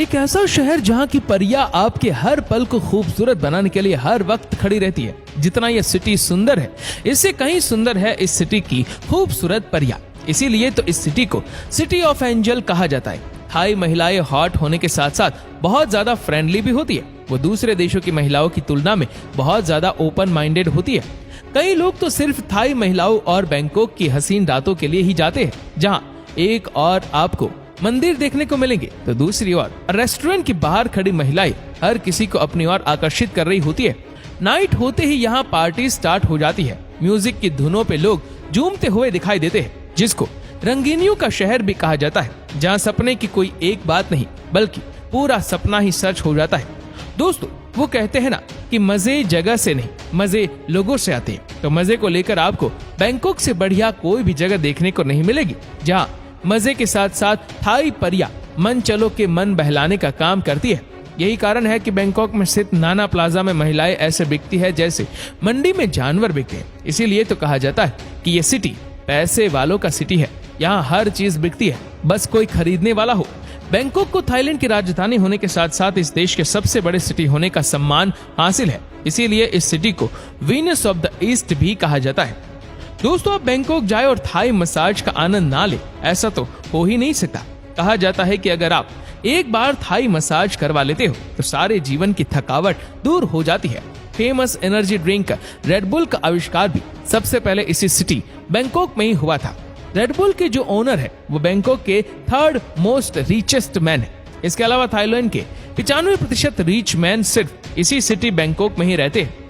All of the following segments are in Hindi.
एक ऐसा शहर जहाँ की परियां आपके हर पल को खूबसूरत बनाने के लिए हर वक्त खड़ी रहती है। जितना यह सिटी सुंदर है, इससे कहीं सुंदर है इस सिटी की खूबसूरत परियां। इसीलिए तो इस सिटी को सिटी ऑफ एंजल कहा जाता है। थाई महिलाएं हॉट होने के साथ साथ बहुत ज्यादा फ्रेंडली भी होती है। वो दूसरे देशों की महिलाओं की तुलना में बहुत ज्यादा ओपन माइंडेड होती है। कई लोग तो सिर्फ थाई महिलाओं और बैंकॉक की हसीन रातों के लिए ही जाते हैं, जहाँ एक और आपको मंदिर देखने को मिलेंगे तो दूसरी ओर रेस्टोरेंट के बाहर खड़ी महिलाएं हर किसी को अपनी ओर आकर्षित कर रही होती है। नाइट होते ही यहाँ पार्टी स्टार्ट हो जाती है। म्यूजिक की धुनों पे लोग झूमते हुए दिखाई देते हैं, जिसको रंगीनियों का शहर भी कहा जाता है, जहाँ सपने की कोई एक बात नहीं बल्कि पूरा सपना ही सच हो जाता है। दोस्तों, वो कहते हैं ना कि मजे जगह से नहीं, मजे लोगों से आते हैं। तो मजे को लेकर आपको बैंकॉक से बढ़िया कोई भी जगह देखने को नहीं मिलेगी, जहाँ मजे के साथ साथ थाई परियां मन चलो के मन बहलाने का काम करती है। यही कारण है कि बैंकॉक में स्थित नाना प्लाजा में महिलाएं ऐसे बिकती है जैसे मंडी में जानवर बिकते हैं। इसीलिए तो कहा जाता है कि ये सिटी पैसे वालों का सिटी है। यहाँ हर चीज बिकती है, बस कोई खरीदने वाला हो। बैंकॉक को थाईलैंड की राजधानी होने के साथ साथ इस देश के सबसे बड़े सिटी होने का सम्मान हासिल है। इसीलिए इस सिटी को वीनस ऑफ द ईस्ट भी कहा जाता है। दोस्तों, आप बैंकॉक जाए और थाई मसाज का आनंद ना ले, ऐसा तो हो ही नहीं सकता। कहा जाता है कि अगर आप एक बार थाई मसाज करवा लेते हो तो सारे जीवन की थकावट दूर हो जाती है। Famous energy drink red bull का आविष्कार भी सबसे पहले इसी सिटी बैंकॉक में ही हुआ था। रेड बुल के जो ओनर है वो बैंकॉक के थर्ड मोस्ट रिचेस्ट मैन है। इसके अलावा थाईलैंड के 95% रिच मैन सिर्फ इसी सिटी बैंकॉक में ही रहते हैं।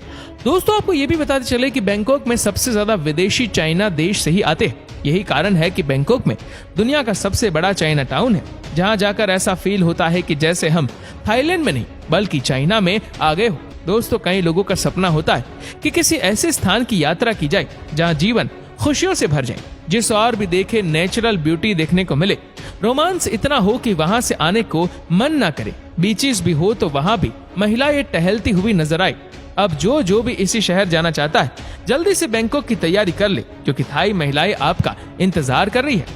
दोस्तों, आपको ये भी बताते चले कि बैंकॉक में सबसे ज्यादा विदेशी चाइना देश से ही आते हैं। यही कारण है कि बैंकॉक में दुनिया का सबसे बड़ा चाइना टाउन है, जहां जाकर ऐसा फील होता है कि जैसे हम थाईलैंड में नहीं बल्कि चाइना में आ गए हो। दोस्तों, कई लोगों का सपना होता है कि किसी ऐसे स्थान की यात्रा की जाए जहां जीवन खुशियों से भर जाए, जिस और भी देखे नेचुरल ब्यूटी देखने को मिले, रोमांस इतना हो कि वहां से आने को मन ना करे, बीचेस भी हो तो वहां भी महिलाएं टहलती हुई नजर आए। अब जो भी इसी शहर जाना चाहता है जल्दी से बैंकॉक की तैयारी कर ले, क्योंकि थाई महिलाएं आपका इंतजार कर रही है।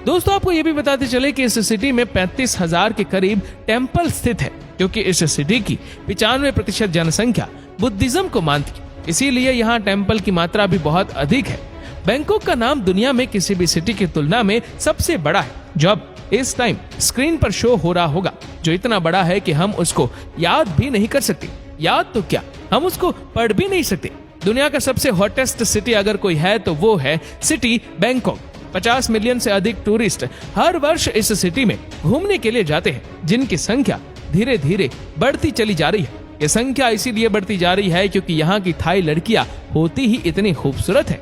दोस्तों, आपको ये भी बताते चले कि इस सिटी में 35,000 के करीब टेम्पल स्थित है, क्योंकि इस सिटी की 95% जनसंख्या बुद्धिज्म को मानती है। इसीलिए यहाँ टेम्पल की मात्रा भी बहुत अधिक है। बैंकॉक का नाम दुनिया में किसी भी सिटी की तुलना में सबसे बड़ा है, जो अब इस टाइम स्क्रीन पर शो हो रहा होगा, जो इतना बड़ा है कि हम उसको याद भी नहीं कर सकते। याद तो क्या, हम उसको पढ़ भी नहीं सकते। दुनिया का सबसे हॉटेस्ट सिटी अगर कोई है तो वो है सिटी बैंकॉक। 50 मिलियन से अधिक टूरिस्ट हर वर्ष इस सिटी में घूमने के लिए जाते हैं, जिनकी संख्या धीरे धीरे बढ़ती चली जा रही है। ये संख्या इसीलिए बढ़ती जा रही है क्योंकि यहाँ की थाई लड़कियां होती ही इतनी खूबसूरत है।